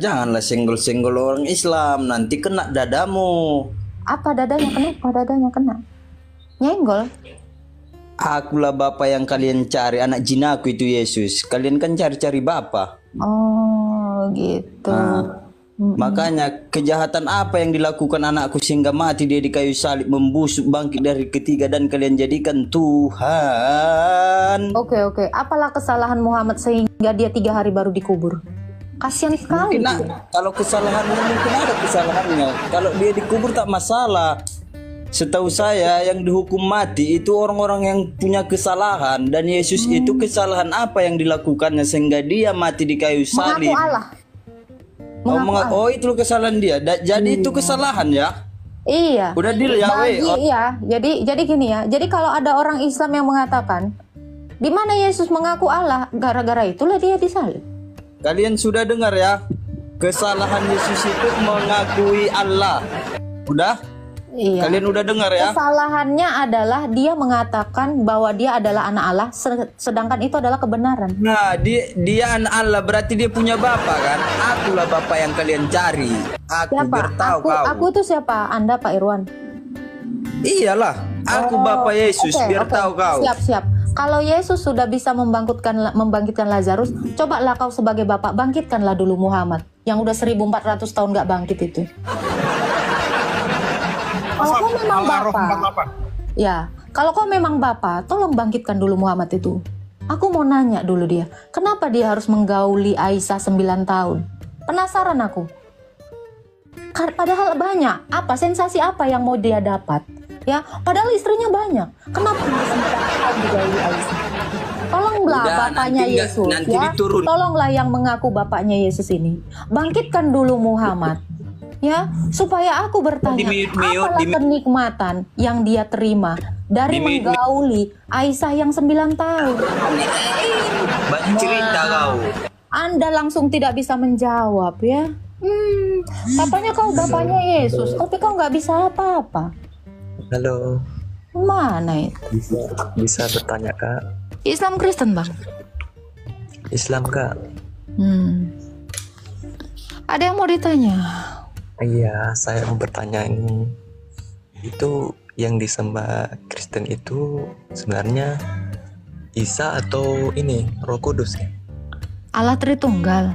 Janganlah senggol-senggol orang Islam, nanti kena dadamu. Apa dadanya? Kenapa dadanya kena? Nyenggol. Akulah Bapa yang kalian cari, anak jinaku itu Yesus. Kalian kan cari-cari Bapa. Oh, gitu. Makanya kejahatan apa yang dilakukan anakku sehingga mati dia di kayu salib, membusuk, bangkit dari ketiga, dan kalian jadikan Tuhan. Oke. Apalah kesalahan Muhammad sehingga dia 3 hari baru dikubur? Kasihan sekali. Kalau kesalahannya mungkin ada kesalahannya. Kalau dia dikubur tak masalah. Setahu saya yang dihukum mati itu orang-orang yang punya kesalahan, dan Yesus itu kesalahan apa yang dilakukannya sehingga dia mati di kayu salib? Mengaku Allah. Oh, itu kesalahan dia. Jadi itu kesalahan ya? Iya. Udah deal ya, Iya. Jadi gini ya. Jadi kalau ada orang Islam yang mengatakan, di mana Yesus mengaku Allah, gara-gara itulah dia disalib. Kalian sudah dengar ya? Kesalahan Yesus itu mengakui Allah. Udah? Iya. Kalian udah dengar ya? Kesalahannya adalah dia mengatakan bahwa dia adalah anak Allah, sedangkan itu adalah kebenaran. Nah, dia anak Allah, berarti dia punya Bapa kan? Akulah Bapa yang kalian cari. Aku Siapa? biar tahu kau. Aku itu siapa? Anda, Pak Irwan? Iyalah, aku Bapa Yesus, biar tahu kau. Siap. Kalau Yesus sudah bisa membangkitkan Lazarus, cobalah kau sebagai Bapak bangkitkanlah dulu Muhammad yang udah 1400 tahun gak bangkit itu. Kalau kau memang Bapak, ya, kalau kau memang Bapak, tolong bangkitkan dulu Muhammad itu. Aku mau nanya dulu dia, kenapa dia harus menggauli Aisyah 9 tahun? Penasaran aku. Padahal banyak, sensasi apa yang mau dia dapat? Ya, padahal istrinya banyak. Kenapa dia 9 tahun digauli Aisyah? Tolonglah bapaknya Yesus, ya. Tolonglah yang mengaku bapaknya Yesus ini. Bangkitkan dulu Muhammad. Ya, supaya aku bertanya, apalah kenikmatan yang dia terima dari menggauli Aisyah yang 9 tahun? Banyak cerita kau. Anda langsung tidak bisa menjawab ya. Katanya kau bapaknya Yesus, tapi kau nggak bisa apa-apa. Halo. Mana itu? Bisa bertanya Kak? Islam Kristen bang? Islam Kak? Ada yang mau ditanya? Iya, saya mau bertanya ini. Itu yang disembah Kristen itu sebenarnya Isa atau ini Roh Kudus ya? Allah Tritunggal.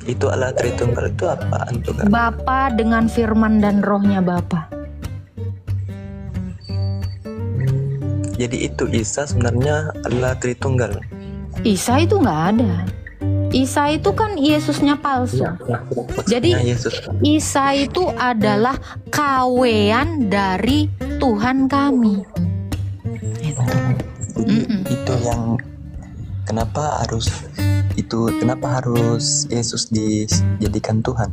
Itu Allah Tritunggal itu apaan tuh Kak? Bapa dengan firman dan rohnya Bapa. Jadi itu Isa sebenarnya Allah Tritunggal. Isa itu nggak ada. Isa itu kan Yesusnya palsu. Jadi Yesus. Isa itu adalah kawean dari Tuhan kami. Itu yang kenapa harus Yesus dijadikan Tuhan?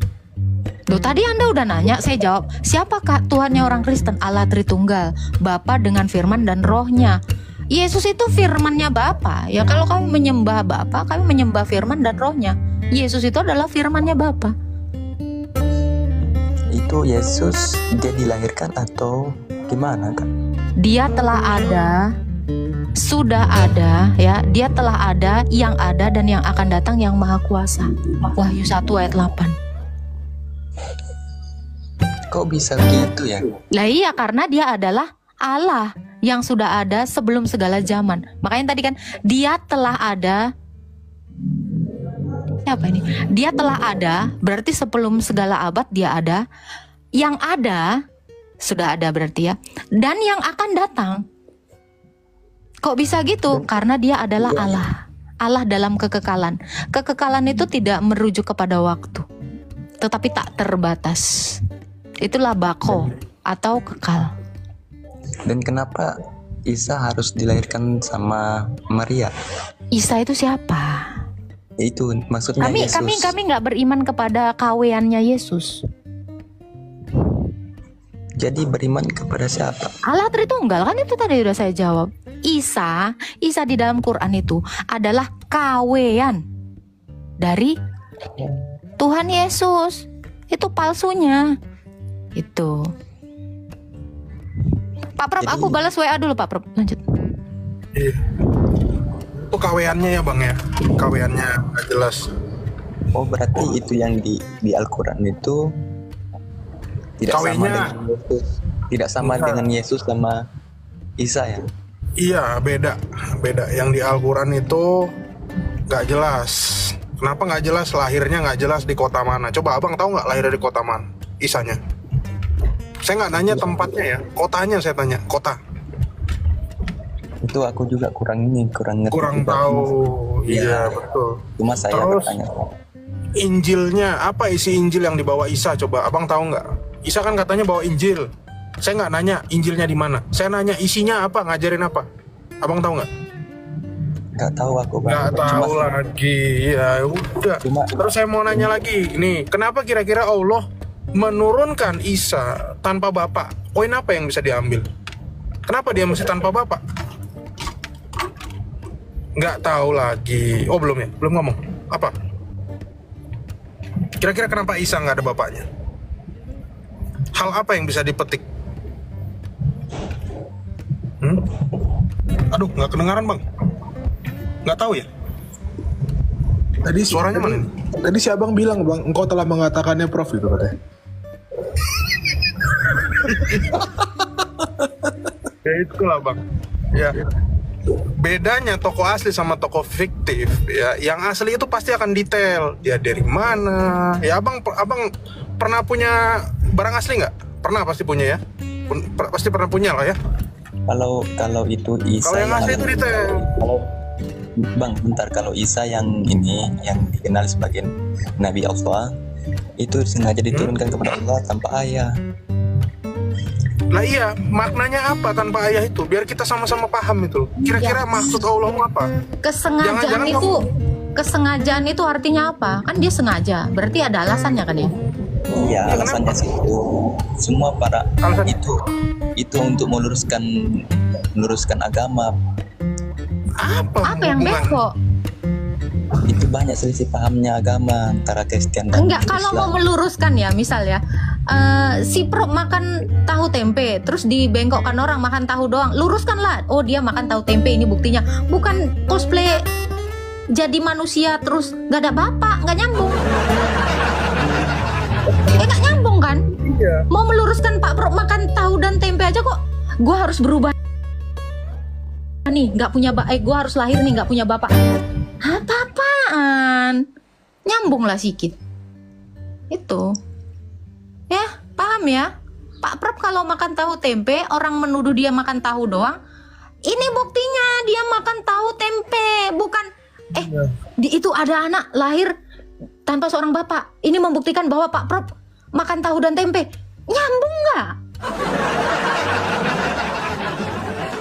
Loh, tadi Anda udah nanya, saya jawab. Siapakah Tuhannya orang Kristen? Allah Tritunggal, Bapa dengan firman dan rohnya. Yesus itu firmannya Bapa. Ya kalau kami menyembah Bapa, kami menyembah firman dan rohnya. Yesus itu adalah firmannya Bapa. Itu Yesus dia dilahirkan atau gimana Kak? Dia telah ada, sudah ada, ya. Dia telah ada, yang ada dan yang akan datang, yang Maha Kuasa. Wahyu 1 ayat 8. Kok bisa gitu ya? Lah iya, karena dia adalah Allah yang sudah ada sebelum segala zaman. Makanya tadi kan dia telah ada. Siapa ini? Dia telah ada, berarti sebelum segala abad dia ada. Yang ada sudah ada berarti ya. Dan yang akan datang. Kok bisa gitu? Karena dia adalah Allah. Allah dalam kekekalan. Kekekalan itu tidak merujuk kepada waktu, tetapi tak terbatas. Itulah bako atau kekal. Dan kenapa Isa harus dilahirkan sama Maria? Isa itu siapa? Itu maksudnya Yesus. Kami nggak beriman kepada kaweannya Yesus. Jadi beriman kepada siapa? Allah Tritunggal, kan itu tadi udah saya jawab. Isa di dalam Quran itu adalah kawean dari Tuhan Yesus. Itu palsunya. Itu. Pak Prab, aku balas WA dulu Pak Prab. Lanjut. Itu kaweannya ya Bang ya. Kaweannya nggak jelas. Oh, berarti itu yang di Al-Quran itu tidak sama Kawinnya dengan Yesus. Tidak sama enggak. dengan Yesus sama Isa ya? Iya, beda. Beda. Yang di Al-Quran itu nggak jelas. Kenapa nggak jelas? Lahirnya nggak jelas di kota mana. Coba abang tahu nggak lahirnya di kota mana? Isanya. Saya nggak nanya tempatnya ya, kotanya saya tanya. Kota. Itu aku juga kurang ngerti Kurang juga. tahu. Iya. Iya, betul. Cuma saya Terus bertanya. Injilnya, apa isi Injil yang dibawa Isa? Coba abang tahu nggak? Isa kan katanya bawa Injil. Saya nggak nanya Injilnya di mana. Saya nanya isinya apa, ngajarin apa. Abang tahu nggak? Nggak tahu aku, Bang. Nggak tahu lagi. Ya udah. Terus saya mau nanya lagi. Nih, kenapa kira-kira Allah menurunkan Isa tanpa bapak? Poin apa yang bisa diambil? Kenapa dia mesti tanpa bapak? Nggak tahu lagi. Oh, belum ya? Belum ngomong. Apa? Kira-kira kenapa Isa nggak ada bapaknya? Hal apa yang bisa dipetik? Aduh, nggak kedengaran, Bang. Nggak tahu ya? Tadi Suaranya mana ini? Tadi si abang bilang, Bang, engkau telah mengatakannya, Prof, itu katanya. Ya itulah, Bang. Ya. Bedanya tokoh asli sama tokoh fiktif ya. Yang asli itu pasti akan detail. Dia dari mana? Ya abang pernah punya barang asli nggak? Pernah pasti punya ya. Pasti pernah punya lah ya. Kalau itu Isa. Kalau yang asli itu detail. Kalau Bang, bentar, kalau Isa yang ini yang dikenal sebagai Nabi Allah itu sengaja diturunkan kepada Allah tanpa ayah. Lah iya, maknanya apa tanpa ayah itu? Biar kita sama-sama paham itu. Kira-kira maksud Allah apa? Kesengajaan Jangan-jangan itu kesengajaan itu artinya apa? Kan dia sengaja. Berarti ada alasannya kan ya? Iya, alasannya sih itu semua para Alasan- itu untuk meluruskan agama. Apa Apa yang hubungan? beko? Itu banyak selisih pahamnya agama antara Kristen dan Enggak, kalau mau Islam. meluruskan ya, misal ya, si Prop makan tahu tempe, terus dibengkokkan orang makan tahu doang, luruskanlah. Oh, dia makan tahu tempe, ini buktinya. Bukan cosplay jadi manusia terus nggak ada bapak, nggak nyambung. Nggak nyambung kan? Iya. Mau meluruskan Pak Prop makan tahu dan tempe aja kok, gua harus berubah nih, nggak punya bapak, gua harus lahir nih nggak punya bapak. Apa-apaan? Nyambung lah sikit. Itu. Ya, paham ya? Pak Prop kalau makan tahu tempe, orang menuduh dia makan tahu doang. Ini buktinya dia makan tahu tempe, bukan itu ada anak lahir tanpa seorang bapak. Ini membuktikan bahwa Pak Prop makan tahu dan tempe. Nyambung nggak?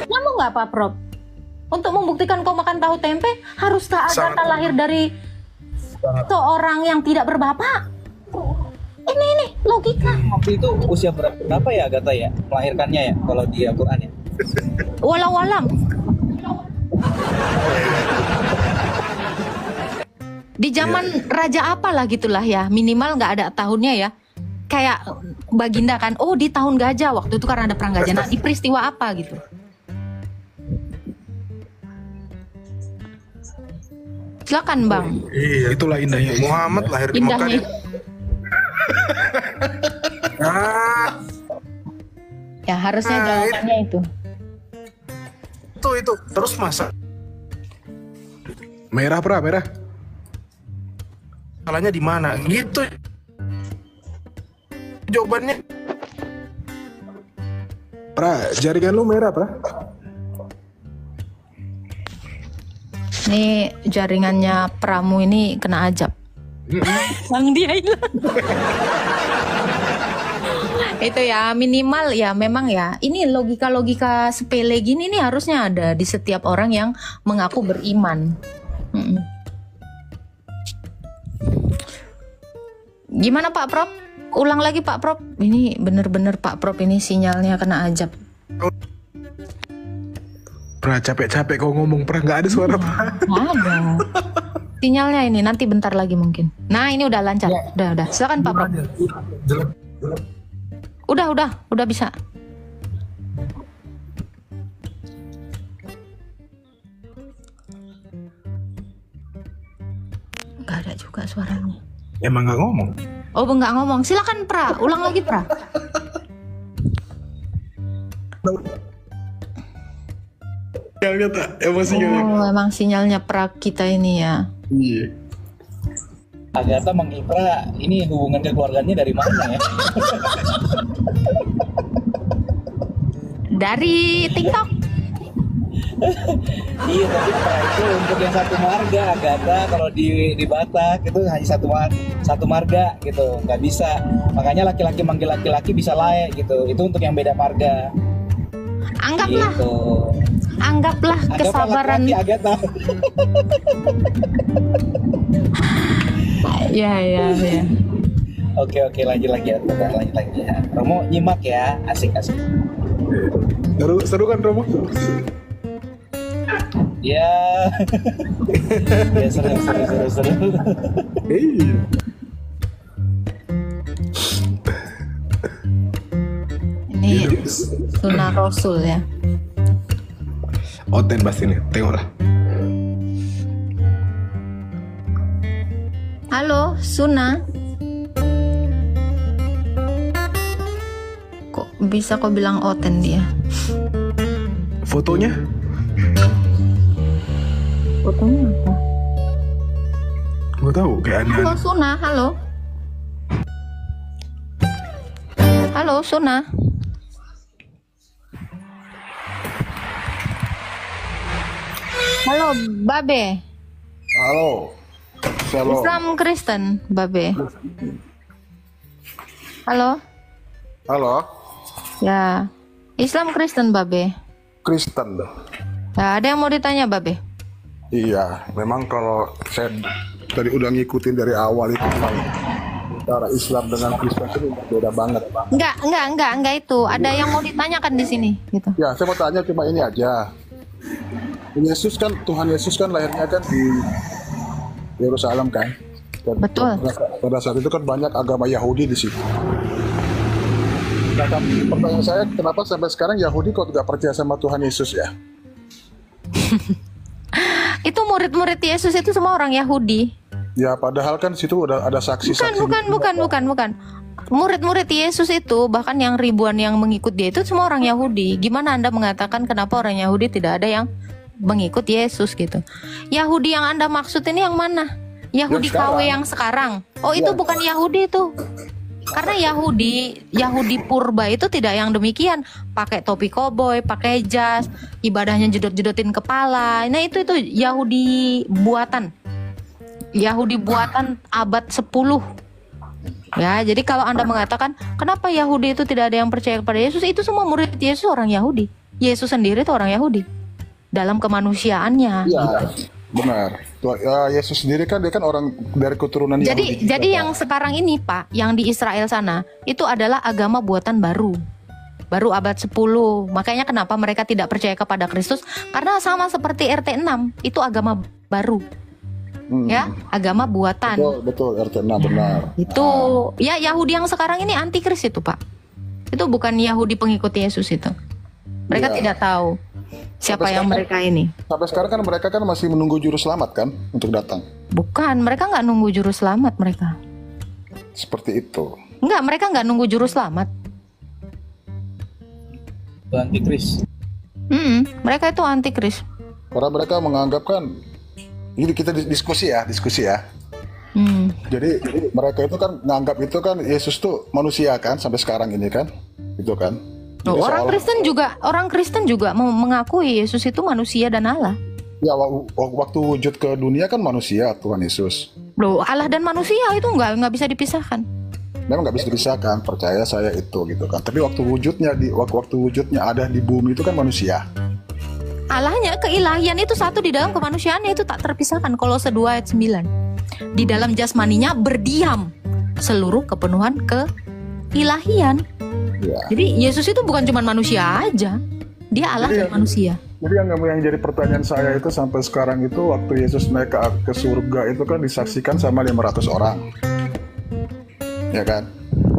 Nyambung nggak Pak Prop? Untuk membuktikan kau makan tahu tempe, harus tak ada data lahir dari seorang yang tidak berbapak. Ini logika. Waktu itu usia berapa ya Agatha ya melahirkannya ya kalau di Al-Quran ya? Walau-walam. Di zaman raja apalah gitulah ya, minimal nggak ada tahunnya ya. Kayak Baginda kan, oh di tahun gajah, waktu itu karena ada perang gajah. Nah, di peristiwa apa gitu. Silakan Bang. Iya, Itulah indahnya. Muhammad lahir di Mekah. Indahnya. Ya harusnya jawabannya itu. Itu terus masa Merah, Pra, merah. salahnya di mana? Gitu. Jawabannya Pra, jaringan lu merah, Pra. Nih jaringannya Pramu ini kena ajab. Sang dia hilang. Itu ya minimal ya memang ya. Ini logika-logika sepele gini nih harusnya ada di setiap orang yang mengaku beriman. Gimana Pak Prop? Ulang lagi Pak Prop. Ini bener-bener Pak Prop ini sinyalnya kena ajab. Pra, capek-capek kau ngomong, Pra, nggak ada suara, Pra. Nggak ada. Sinyalnya ini nanti bentar lagi mungkin. Nah ini udah lancar. Udah. Silakan Pak Prop. Udah bisa. Gak ada juga suaranya. Emang nggak ngomong. Oh, nggak ngomong. Silakan Pra, ulang lagi Pra. Sinyalnya tak, emosinya. Oh, emang sinyalnya Pra kita ini ya. Iya. Agatha mengira ini hubungan keluarganya dari mana ya? Dari TikTok. Iya, tapi Pra itu untuk yang satu marga. Agatha kalau di Batak itu hanya satu marga gitu, nggak bisa. Makanya laki-laki manggil laki-laki bisa lae gitu. Itu untuk yang beda marga. Anggaplah, Gitu. anggaplah kesabaran. Laki-laki Agatha. Ya. Oke, lanjut lagi ya. Romo nyimak ya, asik. Seru kan Romo? Ya, ya seru. Iya. Ini sunnah Rasul ya. Oten pasti nih, tengoklah. Halo, Suna. Kok bisa kau bilang Oten dia? Fotonya? Fotonya apa? Gak tahu, kayak aneh. Halo, Suna. Halo. Halo, Suna. Halo, Babe. Halo, Shalom. Islam Kristen, Babe. Halo. Halo, Ya. Islam Kristen, Babe. Kristen. Ya, ada yang mau ditanya, Babe? Iya, memang kalau saya tadi udah ngikutin dari awal itu memang cara Islam dengan Kristen itu beda banget. Enggak itu. Ada yang mau ditanyakan di sini, gitu. Ya, saya mau tanya cuma ini aja. Yesus kan, Tuhan Yesus kan lahirnya kan di Yerusalem kan? Dan Betul. Pada saat itu kan banyak agama Yahudi di situ. Nah, pertanyaan saya, kenapa sampai sekarang Yahudi kok tidak percaya sama Tuhan Yesus ya? Itu murid-murid Yesus itu semua orang Yahudi. Ya, padahal kan di situ udah ada saksi-saksi. Bukan. Murid-murid Yesus itu, bahkan yang ribuan yang mengikut dia itu semua orang Yahudi. Gimana Anda mengatakan kenapa orang Yahudi tidak ada yang mengikut Yesus gitu? Yahudi yang Anda maksud ini yang mana? Yahudi Yang sekarang. KW yang sekarang. Oh, itu Ya. bukan Yahudi itu. Karena Yahudi purba itu tidak yang demikian, pakai topi koboi, pakai jas, ibadahnya jedot-jedotin kepala. Nah, itu Yahudi buatan. Yahudi buatan abad 10. Ya, jadi kalau Anda mengatakan kenapa Yahudi itu tidak ada yang percaya kepada Yesus, itu semua murid Yesus orang Yahudi. Yesus sendiri itu orang Yahudi dalam kemanusiaannya. Iya, benar. Yesus sendiri kan dia kan orang dari keturunan Yahudi. Jadi yang sekarang ini Pak, yang di Israel sana itu adalah agama buatan baru abad 10. Makanya kenapa mereka tidak percaya kepada Kristus? Karena sama seperti RT6, itu agama baru. Ya, agama buatan. Betul, RT6 benar. Itu ya Yahudi yang sekarang ini antikris itu Pak. Itu bukan Yahudi pengikut Yesus itu. Mereka Iya. tidak tahu siapa Sampai yang sekarang- mereka ini. Sampai sekarang kan mereka kan masih menunggu juru selamat kan untuk datang. Bukan, mereka nggak nunggu juru selamat mereka. Seperti itu. Enggak, mereka nggak nunggu juru selamat. Itu antikris. Mereka itu antikris. Karena mereka menganggap kan, ini kita diskusi ya. Jadi mereka itu kan menganggap itu kan Yesus tuh manusia kan sampai sekarang ini kan, itu kan. Loh, Jadi orang Kristen juga mengakui Yesus itu manusia dan Allah. Ya waktu wujud ke dunia kan manusia Tuhan Yesus. Loh, Allah dan manusia itu nggak bisa dipisahkan. Memang nggak bisa dipisahkan, percaya saya itu gitu kan. Tapi waktu wujudnya waktu wujudnya ada di bumi itu kan manusia. Allahnya, keilahian itu satu di dalam kemanusiaannya itu tak terpisahkan. Kolose 2 ayat 9. Di dalam jasmaninya berdiam seluruh kepenuhan keilahian. Ya. Jadi Yesus itu bukan cuma manusia aja. Dia Allah dan manusia. Jadi yang jadi pertanyaan saya itu sampai sekarang itu waktu Yesus naik ke surga itu kan disaksikan sama 500 orang. Ya kan?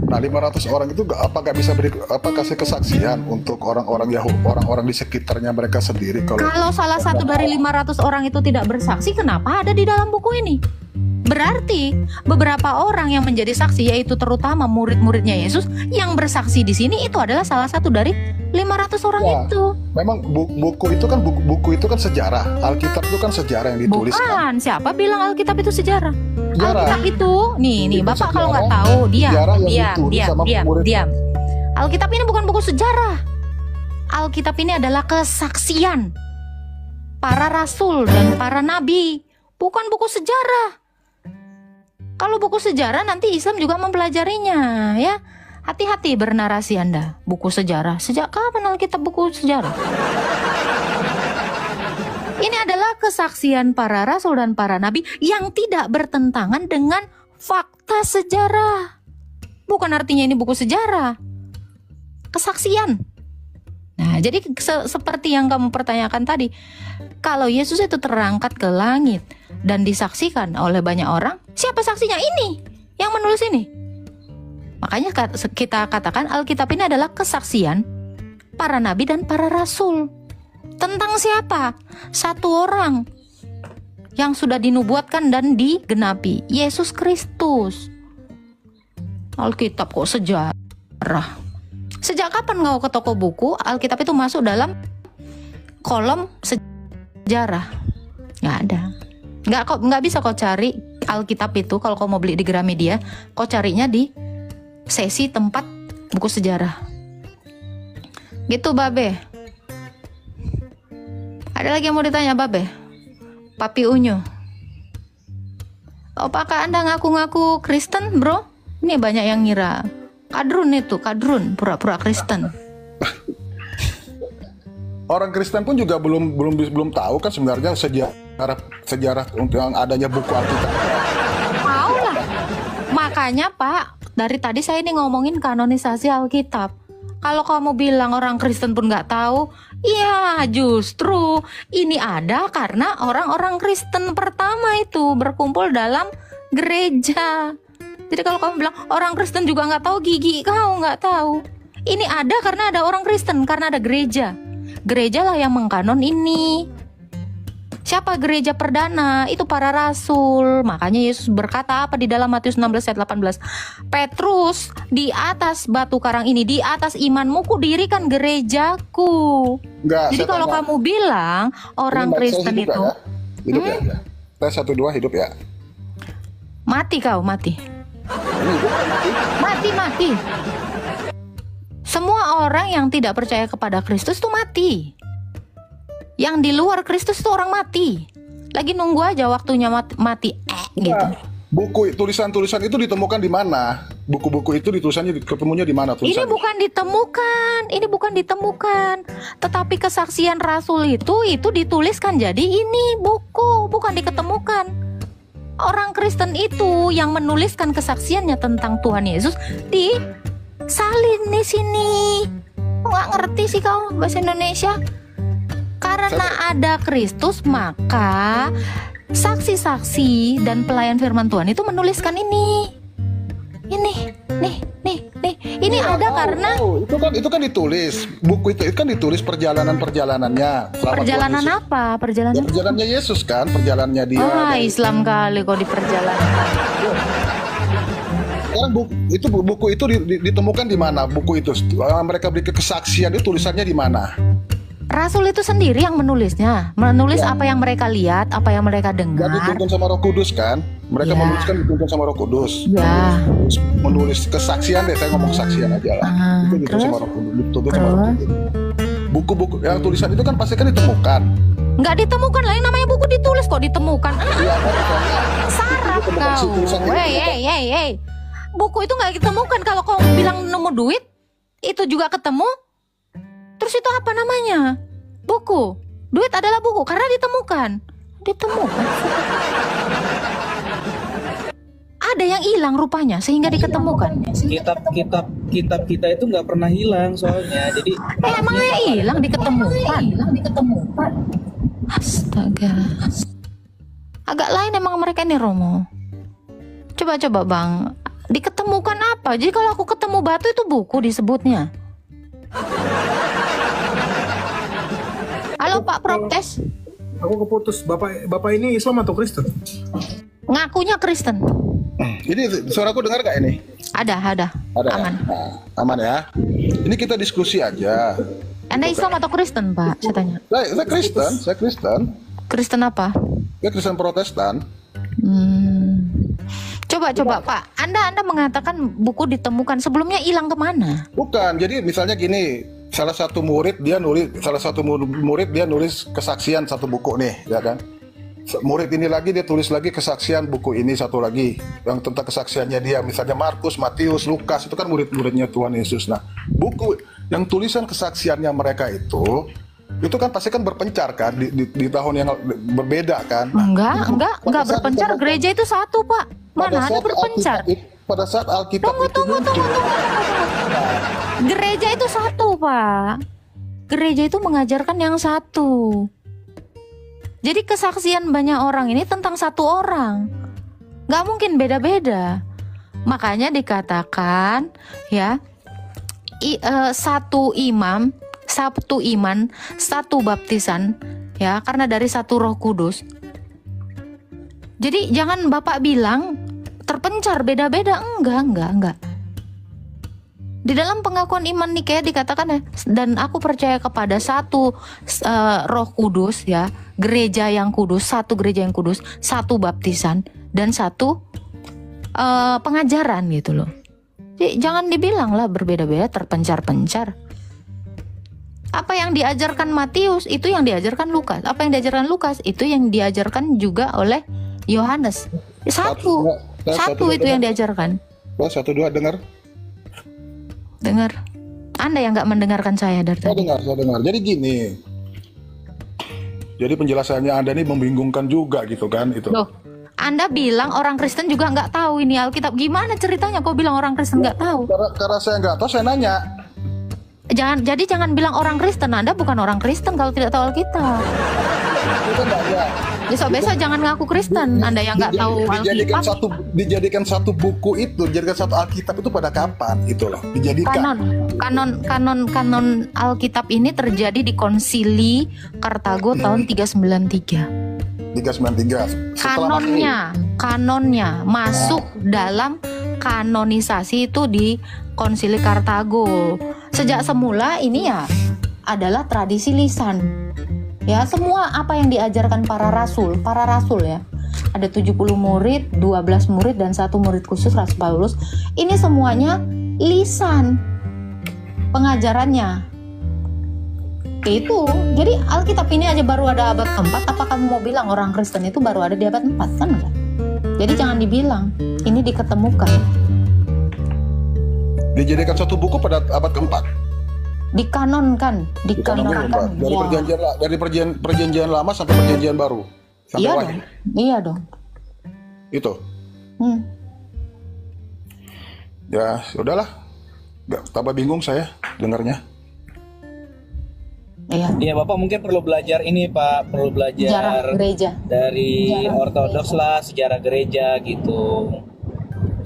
Nah 500 orang itu apa bisa kasih kesaksian untuk orang-orang orang-orang di sekitarnya mereka sendiri Kalau salah satu dari 500 orang itu tidak bersaksi, kenapa ada di dalam buku ini? Berarti beberapa orang yang menjadi saksi, yaitu terutama murid-muridnya Yesus yang bersaksi di sini, itu adalah salah satu dari 500 orang Ya, itu. memang buku itu kan buku itu kan sejarah. Alkitab itu kan sejarah yang ditulis kan. Bukan, siapa bilang Alkitab itu sejarah? Sejarah. Alkitab itu, nih Itu Bapak sejarah- kalau nggak tahu, sejarah yang ditulis sama diam. murid. Alkitab ini bukan buku sejarah. Alkitab ini adalah kesaksian para rasul dan para nabi, bukan buku sejarah. Kalau buku sejarah nanti Islam juga mempelajarinya, ya. Hati-hati bernarasi Anda. Buku sejarah. Sejak kapan Alkitab buku sejarah? Ini adalah kesaksian para rasul dan para nabi yang tidak bertentangan dengan fakta sejarah. Bukan artinya ini buku sejarah. Kesaksian. Nah, jadi seperti yang kamu pertanyakan tadi, kalau Yesus itu terangkat ke langit dan disaksikan oleh banyak orang, siapa saksinya? Ini yang menulis ini. Makanya kita katakan Alkitab ini adalah kesaksian para nabi dan para rasul. Tentang siapa? Satu orang yang sudah dinubuatkan dan digenapi, Yesus Kristus. Alkitab kok sejarah? Sejak kapan kau ke toko buku, Alkitab itu masuk dalam kolom sejarah? Nggak ada. Nggak bisa kau cari Alkitab itu kalau kau mau beli di Gramedia, kau carinya di sesi tempat buku sejarah. Gitu, Babe. Ada lagi yang mau ditanya, Babe? Papi Unyu. Apakah Anda ngaku-ngaku Kristen, bro? Ini banyak yang ngira. Kadrun, pura-pura Kristen. Orang Kristen pun juga belum tahu kan sebenarnya sejarah untuk yang adanya buku Alkitab. Tahu lah. Makanya Pak, dari tadi saya ini ngomongin kanonisasi Alkitab. Kalau kamu bilang orang Kristen pun nggak tahu, ya justru ini ada karena orang-orang Kristen pertama itu berkumpul dalam gereja. Jadi kalau kamu bilang orang Kristen juga nggak tahu, gigi kau nggak tahu. Ini ada karena ada orang Kristen, karena ada gereja. Gereja lah yang mengkanon ini. Siapa gereja perdana? Itu para rasul. Makanya Yesus berkata apa di dalam Matius 16 ayat 18? Petrus, di atas batu karang ini, di atas imanmu kudirikan gerejaku. Enggak, Jadi saya kalau tanya. kamu bilang orang Ini Kristen hidup itu ya? Hidup ya? Tes 1 2 hidup ya? mati, kau mati. Mati. Semua orang yang tidak percaya kepada Kristus itu mati. Yang di luar Kristus itu orang mati. Lagi nunggu aja waktunya mati. Gitu. Buku tulisan-tulisan itu ditemukan di mana? Buku-buku itu ketemunya di mana Ini tulisannya? bukan ditemukan. Tetapi kesaksian Rasul itu dituliskan jadi ini buku, bukan diketemukan. Orang Kristen itu yang menuliskan kesaksiannya tentang Tuhan Yesus di salin di sini. Nggak ngerti sih kau bahasa Indonesia? Karena ada Kristus, maka saksi-saksi dan pelayan firman Tuhan itu menuliskan ini. Ini ada karena itu kan ditulis. Buku itu kan ditulis perjalanannya. perjalanan Ya, apa? Perjalanan perjalanannya Yesus kan, perjalanannya dia. Islam kali kok di perjalanan. Sekarang buku itu ditemukan di mana? Buku itu mereka beri kesaksian itu tulisannya di mana? Rasul itu sendiri yang menulis apa yang mereka lihat, apa yang mereka Dan dengar. dituntun sama Roh Kudus kan? Mereka Ya. menuliskan dituntun sama Roh Kudus. Ya. Menulis kesaksian deh, saya ngomong kesaksian aja lah. Itu dituntun terus? sama Roh Kudus, dituntun sama Roh Kudus. Buku-buku yang tulisan itu kan pasti kan ditemukan. Nggak ditemukan lah, yang namanya buku ditulis kok ditemukan. Iya kan? Sarap Ditemukan si kau. tulisannya itu. Hey. Buku itu nggak ditemukan. Kalau kau bilang nemu duit, itu juga ketemu. Terus itu apa namanya? Buku. Duit adalah buku karena ditemukan. Ada yang hilang rupanya sehingga diketemukan. Kitab kita itu nggak pernah hilang soalnya. Jadi Emangnya hilang diketemukan. Astaga. Agak lain emang mereka ini, Romo. Coba Bang, diketemukan apa? Jadi kalau aku ketemu batu itu buku disebutnya. Halo Pak Proptes. Aku keputus. Bapak ini Islam atau Kristen? Ngakunya Kristen. Ini suaraku dengar gak ini? Ada. Ada Aman. ya? Nah, aman ya. Ini kita diskusi aja. Anda Islam atau Kristen, Pak? Saya tanya. Saya Kristen. Kristen apa? Saya Kristen Protestan. Coba Pak. Anda mengatakan buku ditemukan, sebelumnya hilang kemana? Bukan. Jadi misalnya gini, salah satu murid dia nulis kesaksian satu buku nih, ya kan? Murid ini lagi dia tulis lagi kesaksian buku ini satu lagi yang tentang kesaksiannya dia, misalnya Markus, Matius, Lukas, itu kan murid-muridnya Tuhan Yesus. Nah, buku yang tulisan kesaksiannya mereka itu kan pasti kan berpencar kan di tahun yang berbeda kan. Nah, enggak berpencar. Gereja itu satu, Pak. Mana ada berpencar? Pada saat Alkitab Tunggu. Gereja itu satu, Pak. Gereja itu mengajarkan yang satu. Jadi kesaksian banyak orang ini tentang satu orang. Nggak mungkin beda-beda. Makanya dikatakan ya, satu imam, satu iman, satu baptisan, ya, karena dari satu Roh Kudus. Jadi jangan Bapak bilang terpencar beda-beda, enggak. Di dalam pengakuan iman Nikea dikatakan ya, dan aku percaya kepada satu Roh Kudus, ya, gereja yang kudus, satu gereja yang kudus, satu baptisan, dan satu pengajaran gitu loh. Jadi jangan dibilang lah berbeda-beda, terpencar-pencar. Apa yang diajarkan Matius itu yang diajarkan Lukas. Apa yang diajarkan Lukas itu yang diajarkan juga oleh Yohanes. Satu itu yang diajarkan. Satu dua dengar. Anda yang nggak mendengarkan saya dari tadi. Saya dengar. Jadi gini. Jadi penjelasannya Anda ini membingungkan juga gitu kan itu. Loh, Anda bilang orang Kristen juga nggak tahu ini Alkitab. Gimana ceritanya kok bilang orang Kristen nggak tahu? Karena saya nggak tahu, saya nanya. Jangan bilang orang Kristen. Anda bukan orang Kristen kalau tidak tahu Alkitab. Besok-besok jangan ngaku Kristen. Anda yang nggak tahu Alkitab. Dijadikan satu buku itu, dijadikan satu Alkitab itu pada kapan? Itu loh, dijadikan. Kanon Alkitab ini terjadi di Konsili Kartago tahun 393. 393. Kanonnya masuk dalam kanonisasi itu di Konsili Kartago. Sejak semula ini ya adalah tradisi lisan. Ya, semua apa yang diajarkan para rasul ya. Ada 70 murid, 12 murid dan 1 murid khusus Rasul Paulus. Ini semuanya lisan pengajarannya. Itu. Jadi Alkitab ini aja baru ada abad keempat. Apa kamu mau bilang orang Kristen itu baru ada di abad 4? Kan enggak. Jadi jangan dibilang ini diketemukan. Dijadikan satu buku pada abad keempat. Dikanonkan. Dari perjanjian lama sampai perjanjian baru. Iya dong. Itu. Ya, udahlah. Gak tambah bingung saya dengarnya. Iya, Bapak mungkin perlu belajar ini, Pak. Perlu belajar sejarah gereja. Dari Ortodoks lah, sejarah gereja gitu.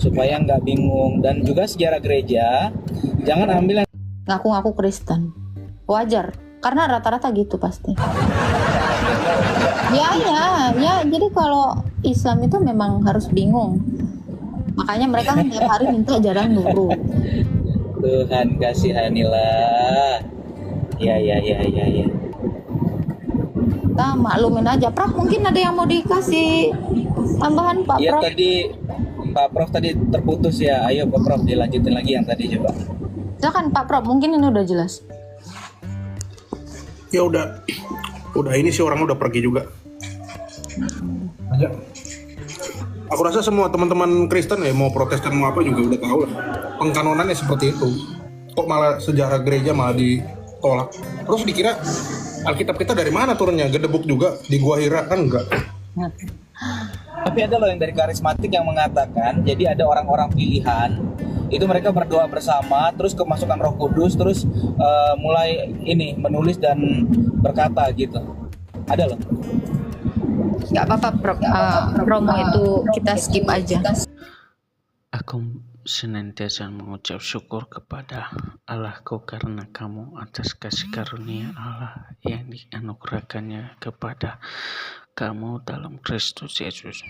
Supaya nggak bingung. Dan juga sejarah gereja, jangan ambil yang ngaku-ngaku Kristen. Wajar, karena rata-rata gitu pasti. Ya, jadi kalau Islam itu memang harus bingung. Makanya mereka kan tiap hari minta jarang nurut. Tuhan kasihanilah. Ya. Kita maklumin aja. Prof, mungkin ada yang mau dikasih tambahan, Pak Prof? Iya, tadi Pak Prof tadi terputus ya. Ayo Pak Prof dilanjutin lagi yang tadi coba. Silakan Pak Prof, mungkin ini udah jelas. Ya udah ini sih orang udah pergi juga. Aja. Aku rasa semua teman-teman Kristen ya, mau Protestan mau apa juga udah tahu lah. Pengkanonannya seperti itu. Kok malah sejarah gereja malah ditolak. Terus dikira Alkitab kita dari mana turunnya? Gedebuk juga di Gua Hira kan enggak. Tapi ada loh yang dari karismatik yang mengatakan, jadi ada orang-orang pilihan itu mereka berdoa bersama, terus kemasukan Roh Kudus, terus mulai ini menulis dan berkata gitu. Ada loh. Nggak apa-apa, promo itu kita skip aja. Aku senantiasa mengucap syukur kepada Allahku karena kamu atas kasih karunia Allah yang dianugerahkannya kepada kamu dalam Kristus Yesus.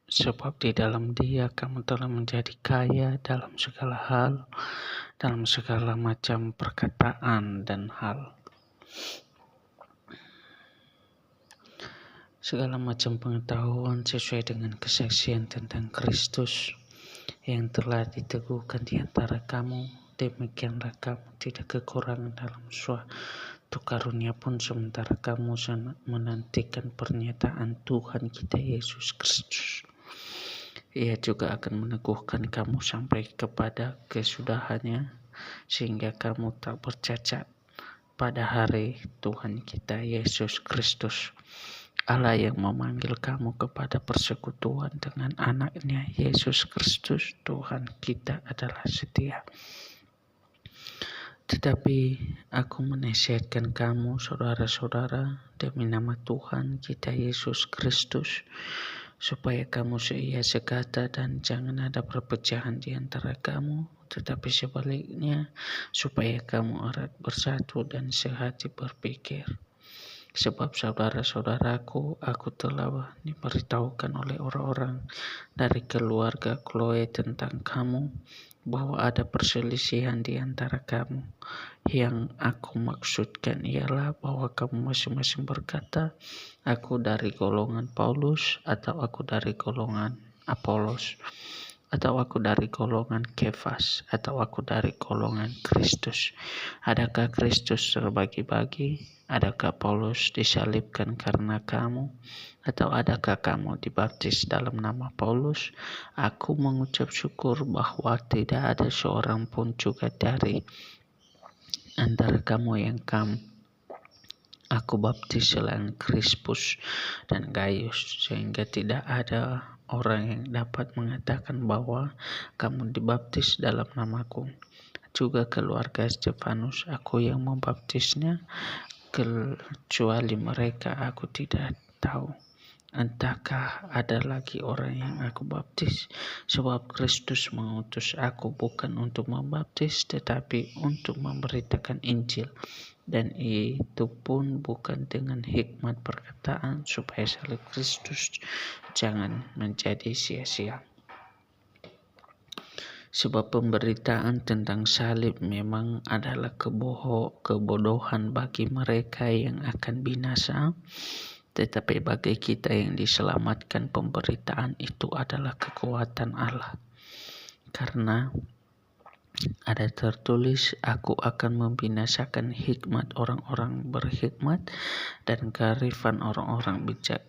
sebab di dalam Dia kamu telah menjadi kaya dalam segala hal, dalam segala macam perkataan dan hal. Segala macam pengetahuan sesuai dengan kesaksian tentang Kristus yang telah diteguhkan di antara kamu, demikianlah kamu tidak kekurangan dalam suatu karunia pun sementara kamu menantikan pernyataan Tuhan kita Yesus Kristus. Ia juga akan meneguhkan kamu sampai kepada kesudahannya, sehingga kamu tak bercacat pada hari Tuhan kita Yesus Kristus. Allah yang memanggil kamu kepada persekutuan dengan anaknya Yesus Kristus Tuhan kita adalah setia. Tetapi aku menasihatkan kamu saudara-saudara demi nama Tuhan kita Yesus Kristus, supaya kamu seia sekata dan jangan ada perpecahan di antara kamu, tetapi sebaliknya supaya kamu erat bersatu dan sehati berpikir. Sebab saudara-saudaraku, aku telah diberitahukan oleh orang-orang dari keluarga Chloe tentang kamu, bahwa ada perselisihan di antara kamu. Yang aku maksudkan ialah bahwa kamu masing-masing berkata, aku dari golongan Paulus, atau aku dari golongan Apolos, atau aku dari golongan Kefas, atau aku dari golongan Kristus. Adakah Kristus terbagi-bagi? Adakah Paulus disalibkan karena kamu? Atau adakah kamu dibaptis dalam nama Paulus? Aku mengucap syukur bahwa tidak ada seorang pun juga dari antara kamu yang aku baptis selain Krispus dan Gaius, sehingga tidak ada orang yang dapat mengatakan bahwa kamu dibaptis dalam namaku. Juga keluarga Stefanus aku yang membaptisnya, kecuali mereka aku tidak tahu. Entahkah ada lagi orang yang aku baptis? Sebab Kristus mengutus aku bukan untuk membaptis, tetapi untuk memberitakan Injil. Dan itu pun bukan dengan hikmat perkataan, supaya salib Kristus jangan menjadi sia-sia. Sebab pemberitaan tentang salib memang adalah kebodohan bagi mereka yang akan binasa, tetapi bagi kita yang diselamatkan pemberitaan itu adalah kekuatan Allah. Karena ada tertulis, aku akan membinasakan hikmat orang-orang berhikmat dan kearifan orang-orang bijak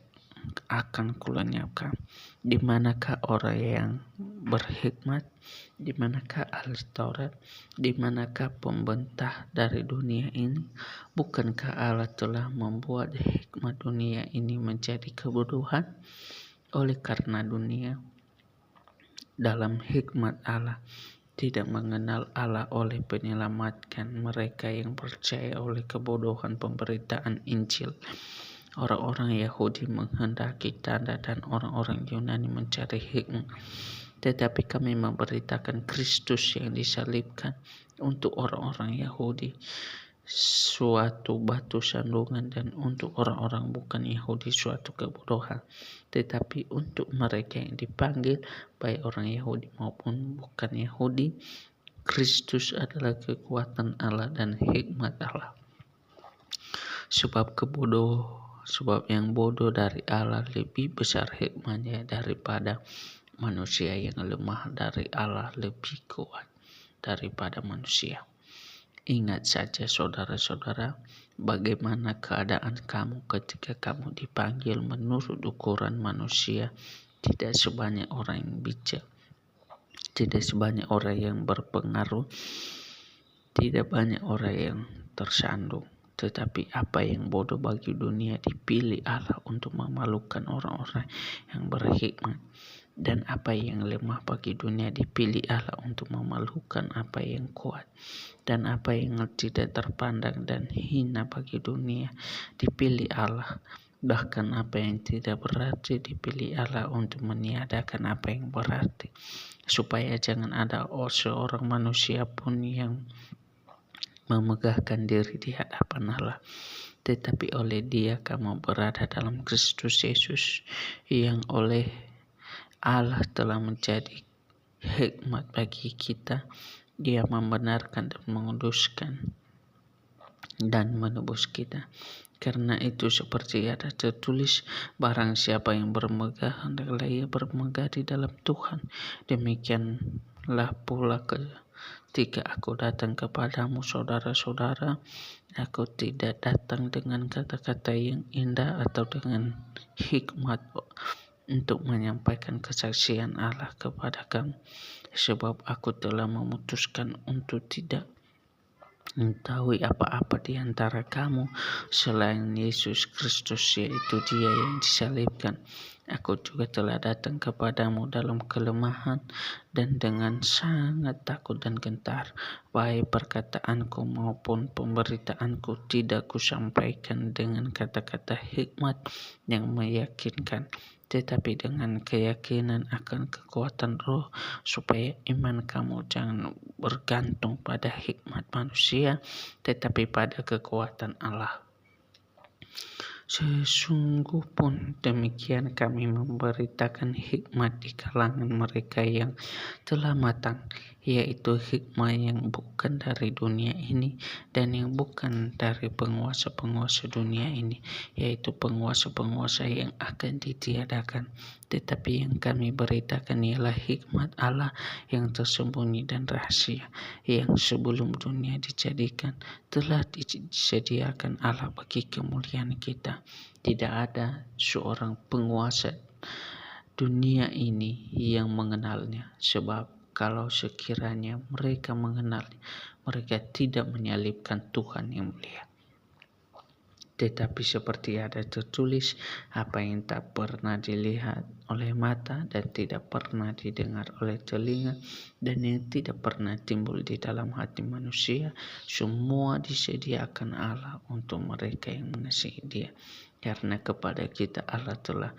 akan kulenyapkan. Di manakah orang yang berhikmat? Di manakah ahli Taurat? Di manakah pembentah dari dunia ini? Bukankah Allah telah membuat hikmat dunia ini menjadi kebodohan? Oleh karena dunia dalam hikmat Allah tidak mengenal Allah oleh menyelamatkan mereka yang percaya oleh kebodohan pemberitaan Injil. Orang-orang Yahudi menghendaki tanda dan orang-orang Yunani mencari hikmat. Tetapi kami memberitakan Kristus yang disalibkan, untuk orang-orang Yahudi suatu batu sandungan, dan untuk orang-orang bukan Yahudi suatu kebodohan. Tetapi untuk mereka yang dipanggil, baik orang Yahudi maupun bukan Yahudi, Kristus adalah kekuatan Allah dan hikmat Allah. Sebab yang bodoh dari Allah lebih besar hikmatnya daripada manusia, yang lemah dari Allah lebih kuat daripada manusia. Ingat saja saudara-saudara, bagaimana keadaan kamu ketika kamu dipanggil menurut ukuran manusia. Tidak sebanyak orang yang bijak, tidak sebanyak orang yang berpengaruh, tidak banyak orang yang tersandung. Tetapi apa yang bodoh bagi dunia dipilih Allah untuk memalukan orang-orang yang berhikmat. Dan apa yang lemah bagi dunia dipilih Allah untuk memalukan apa yang kuat. Dan apa yang tidak terpandang dan hina bagi dunia dipilih Allah. Bahkan apa yang tidak berarti dipilih Allah untuk meniadakan apa yang berarti. Supaya jangan ada seorang manusia pun yang memegahkan diri di hadapan Allah, tetapi oleh Dia kamu berada dalam Kristus Yesus, yang oleh Allah telah menjadi hikmat bagi kita. Dia membenarkan dan menguduskan dan menebus kita. Karena itu seperti ada tertulis, barang siapa yang bermegah, hendaklah ia bermegah di dalam Tuhan. Demikianlah pula ketika aku datang kepadamu, saudara-saudara, aku tidak datang dengan kata-kata yang indah atau dengan hikmat untuk menyampaikan kesaksian Allah kepada kamu, sebab aku telah memutuskan untuk tidak mengetahui apa-apa di antara kamu selain Yesus Kristus, yaitu Dia yang disalibkan. Aku juga telah datang kepadamu dalam kelemahan dan dengan sangat takut dan gentar. Baik perkataanku maupun pemberitaanku tidak kusampaikan dengan kata-kata hikmat yang meyakinkan, tetapi dengan keyakinan akan kekuatan Roh, supaya iman kamu jangan bergantung pada hikmat manusia, tetapi pada kekuatan Allah. Sesungguh pun demikian kami memberitakan hikmat di kalangan mereka yang telah matang, yaitu hikmat yang bukan dari dunia ini dan yang bukan dari penguasa-penguasa dunia ini, yaitu penguasa-penguasa yang akan ditiadakan. Tetapi yang kami beritakan ialah hikmat Allah yang tersembunyi dan rahasia, yang sebelum dunia dijadikan telah disediakan Allah bagi kemuliaan kita. Tidak ada seorang penguasa dunia ini yang mengenalnya, sebab kalau sekiranya mereka mengenalnya, mereka tidak menyalibkan Tuhan yang mulia. Tetapi seperti ada tertulis, apa yang tak pernah dilihat oleh mata dan tidak pernah didengar oleh telinga dan yang tidak pernah timbul di dalam hati manusia, semua disediakan Allah untuk mereka yang mengasihi Dia. Karena kepada kita Allah telah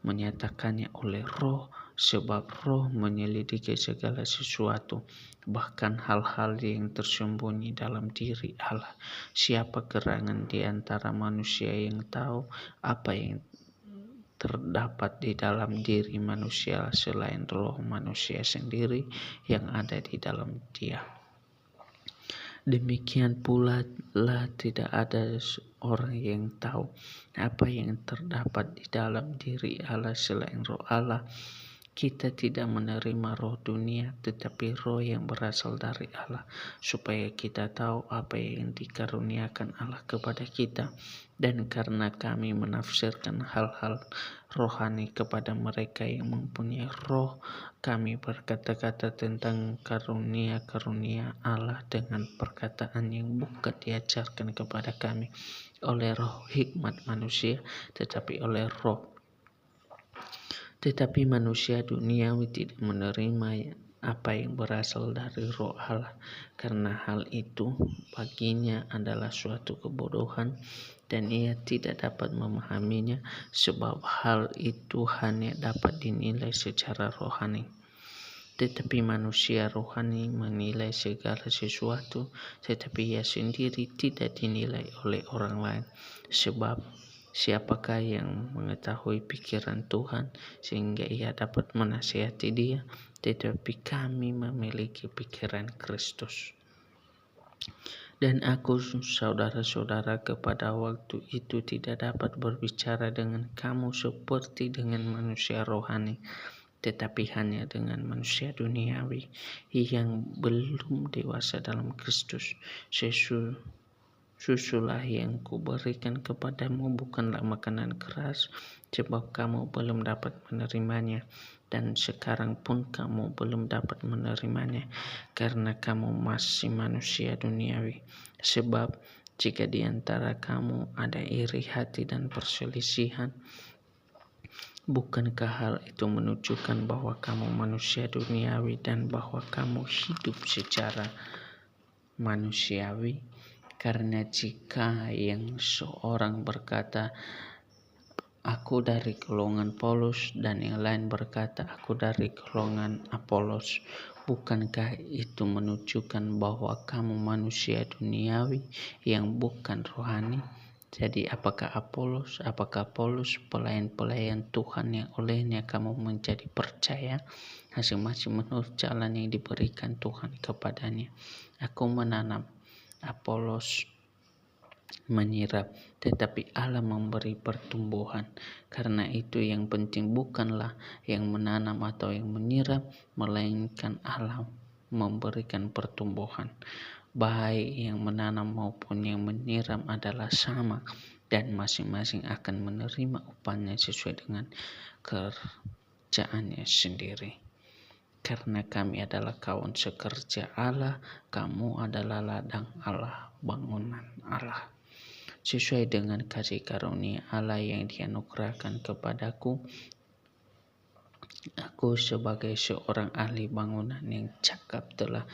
menyatakannya oleh Roh, sebab Roh menyelidiki segala sesuatu, bahkan hal-hal yang tersembunyi dalam diri Allah. Siapa gerangan di antara manusia yang tahu apa yang terdapat di dalam diri manusia selain roh manusia sendiri yang ada di dalam dia? Demikian pula lah tidak ada orang yang tahu apa yang terdapat di dalam diri Allah selain roh Allah. Kita tidak menerima roh dunia, tetapi roh yang berasal dari Allah, supaya kita tahu apa yang dikaruniakan Allah kepada kita. Dan karena kami menafsirkan hal-hal rohani kepada mereka yang mempunyai roh, kami berkata-kata tentang karunia-karunia Allah dengan perkataan yang bukan diajarkan kepada kami oleh roh hikmat manusia, tetapi oleh roh. Tetapi manusia duniawi tidak menerima apa yang berasal dari roh Allah, karena hal itu baginya adalah suatu kebodohan dan ia tidak dapat memahaminya, sebab hal itu hanya dapat dinilai secara rohani. Tetapi manusia rohani menilai segala sesuatu, tetapi ia sendiri tidak dinilai oleh orang lain. Sebab siapakah yang mengetahui pikiran Tuhan sehingga ia dapat menasihati Dia? Tetapi kami memiliki pikiran Kristus. Dan aku, saudara-saudara, kepada waktu itu tidak dapat berbicara dengan kamu seperti dengan manusia rohani, tetapi hanya dengan manusia duniawi yang belum dewasa dalam Kristus. Susulah yang kuberikan kepadamu bukanlah makanan keras, sebab kamu belum dapat menerimanya, dan sekarang pun kamu belum dapat menerimanya, karena kamu masih manusia duniawi. Sebab jika di antara kamu ada iri hati dan perselisihan, bukankah hal itu menunjukkan bahwa kamu manusia duniawi dan bahwa kamu hidup secara manusiawi? Karena jika yang seorang berkata, aku dari golongan Paulus, dan yang lain berkata, aku dari golongan Apolos, bukankah itu menunjukkan bahwa kamu manusia duniawi yang bukan rohani? Jadi apakah Paulus pelayan-pelayan Tuhan yang olehnya kamu menjadi percaya, masing-masing menurut jalan yang diberikan Tuhan kepadanya. Aku menanam, Apolos menyirap, tetapi Allah memberi pertumbuhan. Karena itu yang penting bukanlah yang menanam atau yang menyirap, melainkan Allah memberikan pertumbuhan. Baik yang menanam maupun yang menyiram adalah sama, dan masing-masing akan menerima upahnya sesuai dengan kerjaannya sendiri. Karena kami adalah kawan sekerja Allah, kamu adalah ladang Allah, bangunan Allah. Sesuai dengan kasih karunia Allah yang dianugerahkan kepadaku, aku sebagai seorang ahli bangunan yang cakap telah